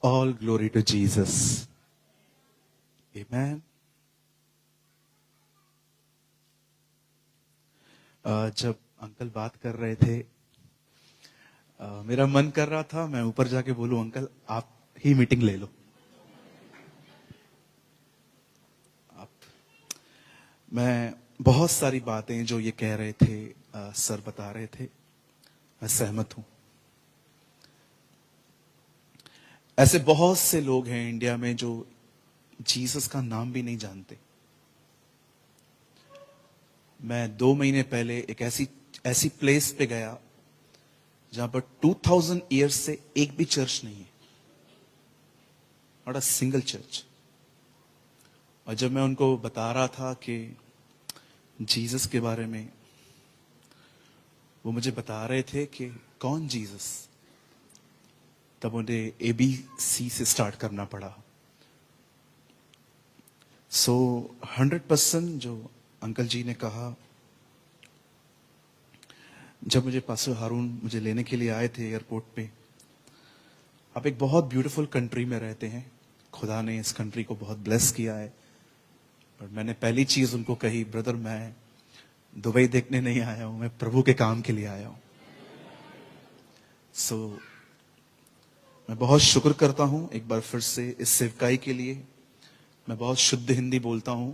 All glory to Jesus. Amen. जब uncle बात कर रहे थे, मेरा मन कर रहा था मैं ऊपर जाके बोलूं, अंकल आप ही मीटिंग ले लो। मैं बहुत सारी बातें जो ये कह रहे थे, सर बता रहे थे, मैं सहमत हूं। ऐसे बहुत से लोग हैं इंडिया में जो जीसस का नाम भी नहीं जानते। मैं 2 महीने पहले एक ऐसी प्लेस पे गया जहां पर 2000 ईयर्स से एक भी चर्च नहीं है, नॉट अ सिंगल चर्च। और जब मैं उनको बता रहा था कि जीसस के बारे में, वो मुझे बता रहे थे कि कौन जीसस। तब उन्हें ABC से स्टार्ट करना पड़ा। सो 100% जो अंकल जी ने कहा, जब मुझे पास्टर हारून मुझे लेने के लिए आए थे एयरपोर्ट पे, आप एक बहुत ब्यूटीफुल कंट्री में रहते हैं, खुदा ने इस कंट्री को बहुत ब्लेस किया है। पर मैंने पहली चीज उनको कही, ब्रदर मैं दुबई देखने नहीं आया हूं, मैं प्रभु के काम के लिए आया हूं। सो मैं बहुत शुक्र करता हूं एक बार फिर से इस सेवकाई के लिए। मैं बहुत शुद्ध हिंदी बोलता हूं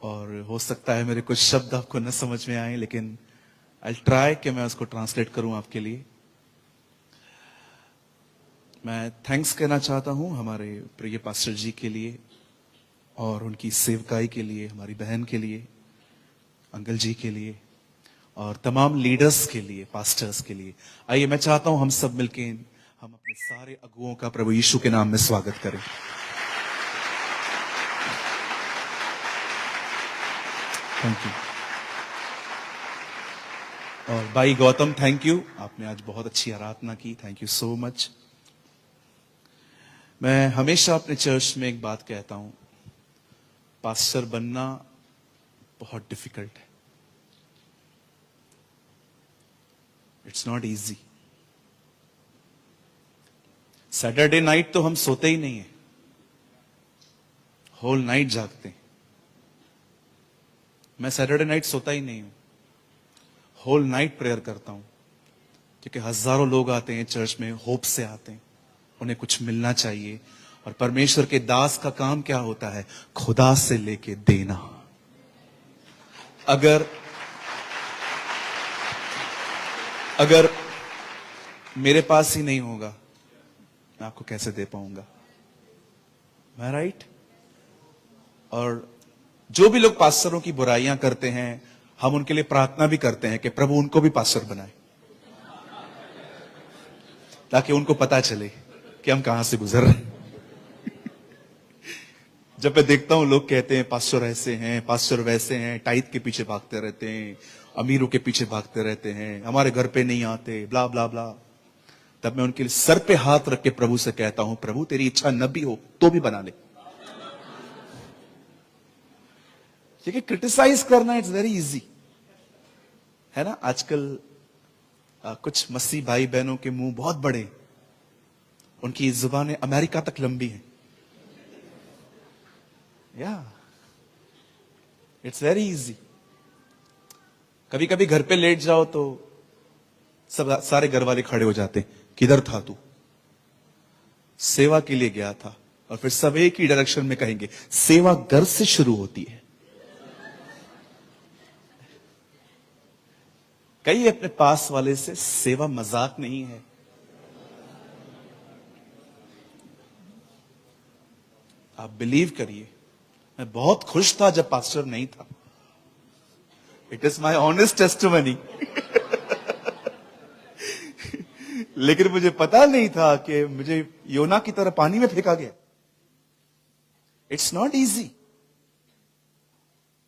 और हो सकता है मेरे कुछ शब्द आपको न समझ में आए, लेकिन आई ट्राई कि मैं उसको ट्रांसलेट करूं आपके लिए। मैं थैंक्स कहना चाहता हूं हमारे प्रिय पास्टर जी के लिए और उनकी सेवकाई के लिए, हमारी बहन के लिए, अंकल जी के लिए और तमाम लीडर्स के लिए, पास्टर्स के लिए। आइए मैं चाहता हूं हम सब मिलके हम अपने सारे अगुओं का प्रभु यीशु के नाम में स्वागत करें। Thank you. और भाई गौतम, थैंक यू, आपने आज बहुत अच्छी आराधना की, थैंक यू सो मच। मैं हमेशा अपने चर्च में एक बात कहता हूं, पास्टर बनना बहुत डिफिकल्ट है। It's not easy. Saturday night तो हम सोते ही नहीं है, होल नाइट जागते हैं। मैं सैटरडे नाइट सोता ही नहीं हूं, होल नाइट प्रेयर करता हूं, क्योंकि हजारों लोग आते हैं चर्च में, होप से आते हैं, उन्हें कुछ मिलना चाहिए। और परमेश्वर के दास का काम क्या होता है? खुदा से लेके देना। अगर मेरे पास ही नहीं होगा, मैं आपको कैसे दे पाऊंगा? मैं राइट? और जो भी लोग पास्टरों की बुराइयां करते हैं, हम उनके लिए प्रार्थना भी करते हैं कि प्रभु उनको भी पास्टर बनाए, ताकि उनको पता चले कि हम कहां से गुजर रहे हैं। जब मैं देखता हूं लोग कहते हैं पास्टर ऐसे हैं, पास्टर वैसे हैं, टाइट के पीछे भागते रहते हैं, अमीरों के पीछे भागते रहते हैं, हमारे घर पे नहीं आते, ब्ला ब्ला ब्ला, तब मैं उनके सर पे हाथ रख के प्रभु से कहता हूं, प्रभु तेरी इच्छा न भी हो तो भी बना ले। क्योंकि क्रिटिसाइज करना इट्स वेरी इजी है ना। आजकल कुछ मसीह भाई बहनों के मुंह बहुत बड़े, उनकी जुबानें अमेरिका तक लंबी हैं। या इट्स वेरी इजी। कभी कभी घर पे लेट जाओ तो सब सारे घर वाले खड़े हो जाते, किधर था तू? सेवा के लिए गया था। और फिर सब एक ही डायरेक्शन में कहेंगे, सेवा घर से शुरू होती है। कई अपने पास वाले से, सेवा मजाक नहीं है। आप बिलीव करिए, मैं बहुत खुश था जब पास्टर नहीं था। It is my honest testimony. लेकिन मुझे पता नहीं था कि मुझे योना की तरह पानी में फेंका गया। It's not easy.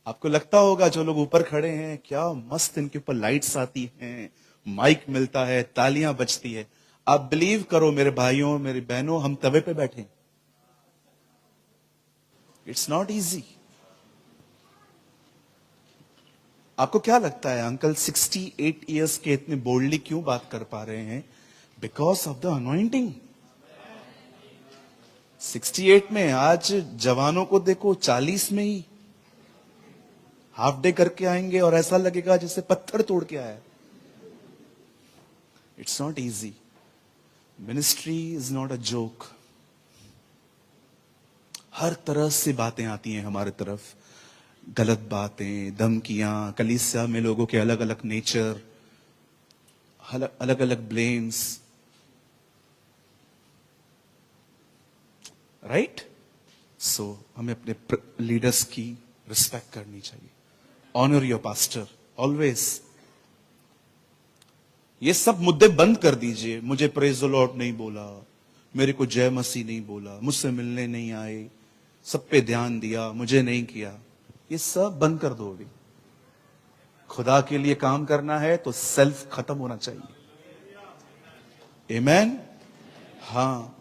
आपको लगता होगा जो लोग ऊपर खड़े हैं, क्या मस्त इनके ऊपर लाइट्स आती हैं, माइक मिलता है, तालियां बजती है। आप बिलीव करो मेरे भाइयों, मेरी बहनों, हम तवे पे बैठे। It's not easy. आपको क्या लगता है अंकल 68 इयर्स के इतने बोल्डली क्यों बात कर पा रहे हैं? Because of the anointing. 68 में, आज जवानों को देखो 40 में ही हाफ डे करके आएंगे और ऐसा लगेगा जैसे पत्थर तोड़ के आया। It's not easy. Ministry is not a joke. हर तरह से बातें आती हैं हमारे तरफ, गलत बातें, धमकियां, कलीसिया में लोगों के अलग अलग नेचर, अलग अलग ब्लेम्स, राइट? सो हमें अपने लीडर्स की रिस्पेक्ट करनी चाहिए। Honour your pastor always. ये सब मुद्दे बंद कर दीजिए। मुझे प्रेज द लॉर्ड नहीं बोला, मेरे को जय मसीह नहीं बोला, मुझसे मिलने नहीं आए, सब पे ध्यान दिया, मुझे नहीं किया। ये सब बंद कर दो। अभी खुदा के लिए काम करना है तो सेल्फ खत्म होना चाहिए। आमेन। हाँ,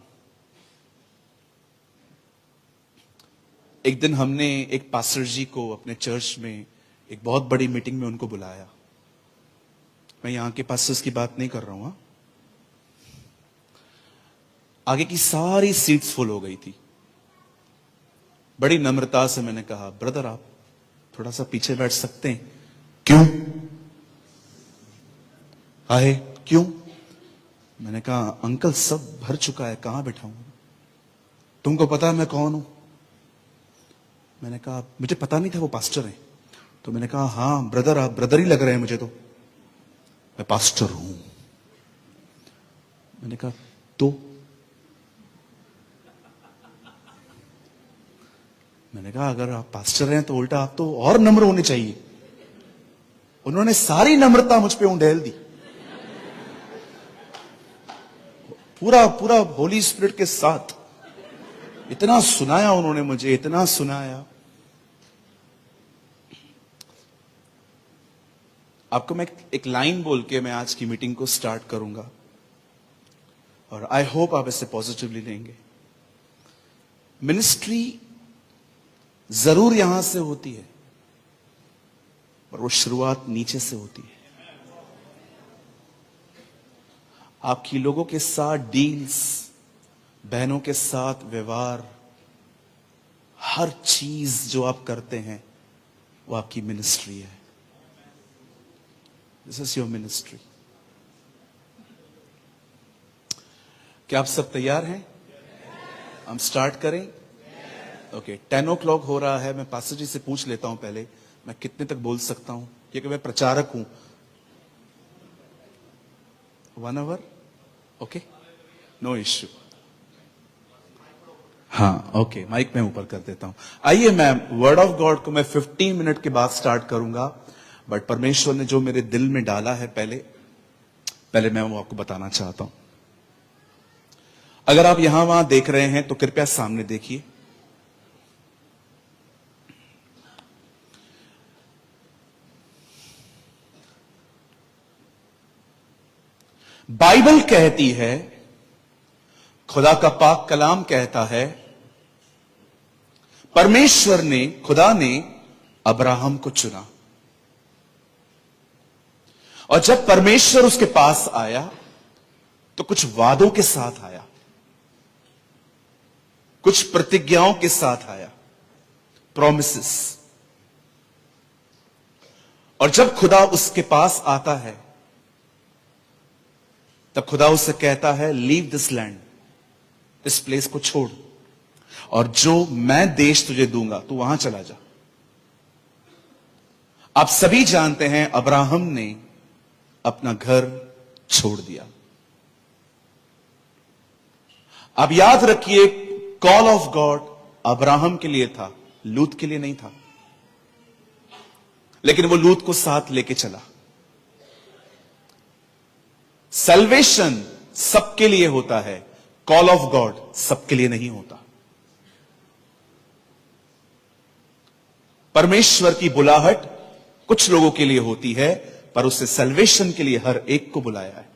एक दिन हमने एक पास्टर जी को अपने चर्च में एक बहुत बड़ी मीटिंग में उनको बुलाया। मैं यहां के पास्टर्स की बात नहीं कर रहा हूं। आगे की सारी सीट्स फुल हो गई थी। बड़ी नम्रता से मैंने कहा, ब्रदर आप थोड़ा सा पीछे बैठ सकते हैं? क्यों? आए क्यों? मैंने कहा अंकल सब भर चुका है, कहां बैठाऊं? तुमको पता है मैं कौन हूं? मैंने कहा मुझे पता नहीं था वो पास्टर हैं। तो मैंने कहा हाँ ब्रदर, आप ब्रदर ही लग रहे हैं मुझे तो, मैं पास्टर हूं। मैंने कहा तो? मैंने कहा अगर आप पास्टर हैं तो उल्टा आप तो और नम्र होने चाहिए। उन्होंने सारी नम्रता मुझ पे उंडेल दी, पूरा पूरा होली स्पिरिट के साथ। इतना सुनाया उन्होंने मुझे, इतना सुनाया। आपको मैं एक लाइन बोल के मैं आज की मीटिंग को स्टार्ट करूंगा और आई होप आप इसे पॉजिटिवली लेंगे। मिनिस्ट्री जरूर यहां से होती है, पर वो शुरुआत नीचे से होती है। आपकी लोगों के साथ डील्स, बहनों के साथ व्यवहार, हर चीज जो आप करते हैं वो आपकी मिनिस्ट्री है। This is your ministry. क्या आप सब तैयार हैं? हम स्टार्ट करें? ओके, 10 o'clock हो रहा है। मैं पास्टर जी से पूछ लेता हूं पहले, मैं कितने तक बोल सकता हूं, क्योंकि मैं प्रचारक हूं। 1 hour? Okay, no issue. हाँ ओके, माइक में ऊपर कर देता हूं। आइए मैम, वर्ड ऑफ गॉड को मैं 15 मिनट के बाद स्टार्ट करूंगा, बट परमेश्वर ने जो मेरे दिल में डाला है पहले मैं वो आपको बताना चाहता हूं। अगर आप यहां वहां देख रहे हैं तो कृपया सामने देखिए। बाइबल कहती है, खुदा का पाक कलाम कहता है, परमेश्वर ने, खुदा ने अब्राहम को चुना। और जब परमेश्वर उसके पास आया तो कुछ वादों के साथ आया, कुछ प्रतिज्ञाओं के साथ आया, प्रॉमिसेस। और जब खुदा उसके पास आता है तब खुदा उससे कहता है, लीव दिस लैंड, इस प्लेस को छोड़, और जो मैं देश तुझे दूंगा तू वहां चला जा। आप सभी जानते हैं अब्राहम ने अपना घर छोड़ दिया। आप याद रखिए, कॉल ऑफ गॉड अब्राहम के लिए था, लूत के लिए नहीं था। लेकिन वो लूत को साथ लेके चला। सल्वेशन सबके लिए होता है, कॉल ऑफ गॉड सबके लिए नहीं होता। परमेश्वर की बुलाहट कुछ लोगों के लिए होती है, पर उससे सल्वेशन के लिए हर एक को बुलाया है।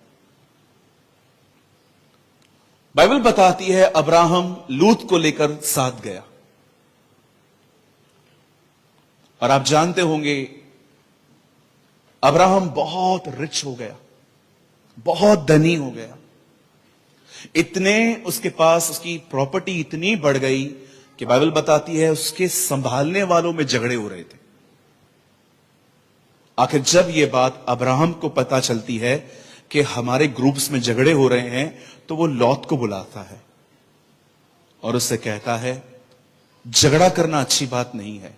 बाइबल बताती है अब्राहम लूत को लेकर साथ गया। और आप जानते होंगे अब्राहम बहुत रिच हो गया, बहुत धनी हो गया। इतने उसके पास उसकी प्रॉपर्टी इतनी बढ़ गई कि बाइबल बताती है उसके संभालने वालों में झगड़े हो रहे थे। आखिर जब यह बात अब्राहम को पता चलती है कि हमारे ग्रुप्स में झगड़े हो रहे हैं, तो वो लौत को बुलाता है और उससे कहता है झगड़ा करना अच्छी बात नहीं है।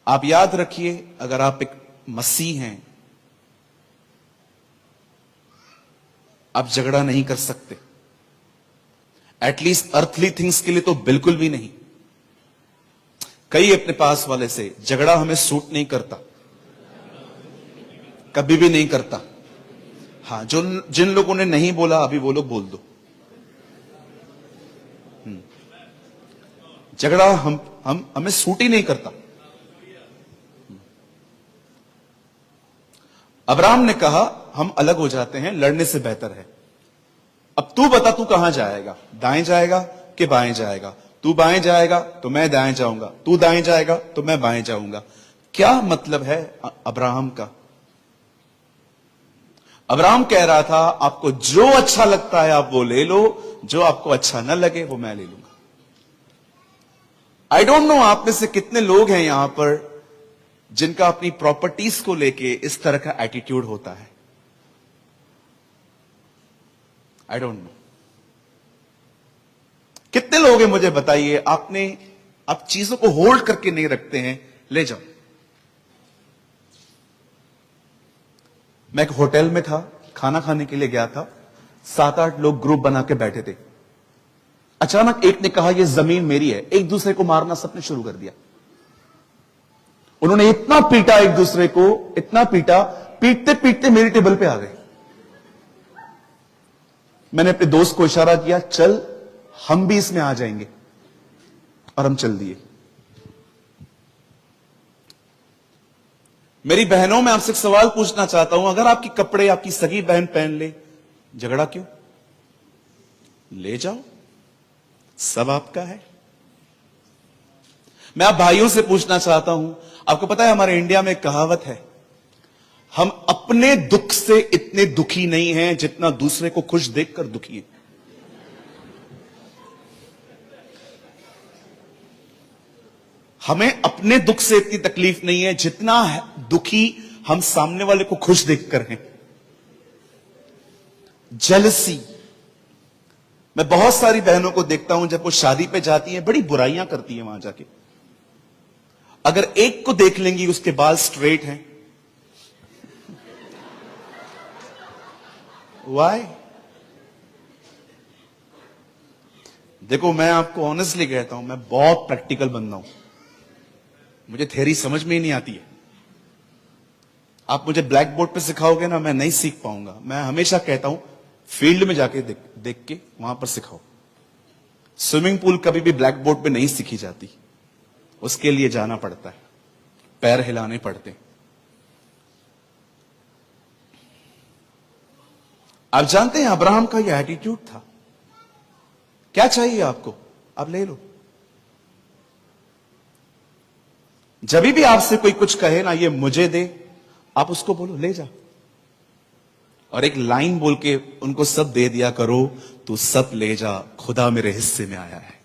आप याद रखिए, अगर आप एक मसीह हैं, आप झगड़ा नहीं कर सकते। एटलीस्ट अर्थली थिंग्स के लिए तो बिल्कुल भी नहीं। कई अपने पास वाले से, झगड़ा हमें सूट नहीं करता, कभी भी नहीं करता। हाँ, जो जिन लोगों ने नहीं बोला अभी वो लोग बोल दो। झगड़ा हमें सूट ही नहीं करता। अब्राहम ने कहा हम अलग हो जाते हैं, लड़ने से बेहतर है। अब तू बता, तू कहां जाएगा? दाएं जाएगा कि बाएं जाएगा? तू बाएं जाएगा तो मैं दाएं जाऊंगा, तू दाएं जाएगा तो मैं बाएं जाऊंगा। क्या मतलब है अब्राहम का? अब्राहम कह रहा था आपको जो अच्छा लगता है आप वो ले लो, जो आपको अच्छा न लगे वो मैं ले लूंगा। आई डोंट नो आप में से कितने लोग हैं यहां पर जिनका अपनी प्रॉपर्टीज को लेके इस तरह का एटीट्यूड होता है। आई डोंट नो कितने लोग हैं, मुझे बताइए। आप चीजों को होल्ड करके नहीं रखते हैं, ले जाओ। मैं एक होटल में था, खाना खाने के लिए गया था। 7-8 लोग ग्रुप बना के बैठे थे। अचानक एक ने कहा यह जमीन मेरी है। एक दूसरे को मारना सबने शुरू कर दिया। उन्होंने इतना पीटा एक दूसरे को, इतना पीटा, पीटते पीटते मेरी टेबल पे आ गए। मैंने अपने दोस्त को इशारा किया, चल हम भी इसमें आ जाएंगे, और हम चल दिए। मेरी बहनों, मैं आपसे एक सवाल पूछना चाहता हूं। अगर आपके कपड़े आपकी सगी बहन पहन ले, झगड़ा क्यों? ले जाओ, सब आपका है। मैं आप भाइयों से पूछना चाहता हूं, आपको पता है हमारे इंडिया में एक कहावत है, हम अपने दुख से इतने दुखी नहीं हैं जितना दूसरे को खुश देखकर दुखी है। हमें अपने दुख से इतनी तकलीफ नहीं है जितना दुखी हम सामने वाले को खुश देखकर हैं। जेलसी। मैं बहुत सारी बहनों को देखता हूं, जब वो शादी पे जाती हैं बड़ी बुराइयां करती हैं वहां जाके। अगर एक को देख लेंगी उसके बाल स्ट्रेट हैं, व्हाई? देखो, मैं आपको ऑनेस्टली कहता हूं, मैं बहुत प्रैक्टिकल बंदा हूं। मुझे थ्योरी समझ में ही नहीं आती है। आप मुझे ब्लैक बोर्ड पे सिखाओगे ना, मैं नहीं सीख पाऊंगा। मैं हमेशा कहता हूं फील्ड में जाके देख के वहां पर सिखाओ। स्विमिंग पूल कभी भी ब्लैक बोर्ड पे नहीं सीखी जाती, उसके लिए जाना पड़ता है, पैर हिलाने पड़ते हैं। आप जानते हैं अब्राहम का यह एटीट्यूड था। क्या चाहिए आपको, आप ले लो। जब भी आपसे कोई कुछ कहे ना, ये मुझे दे, आप उसको बोलो ले जा, और एक लाइन बोल के उनको सब दे दिया करो, तू सब ले जा, खुदा मेरे हिस्से में आया है।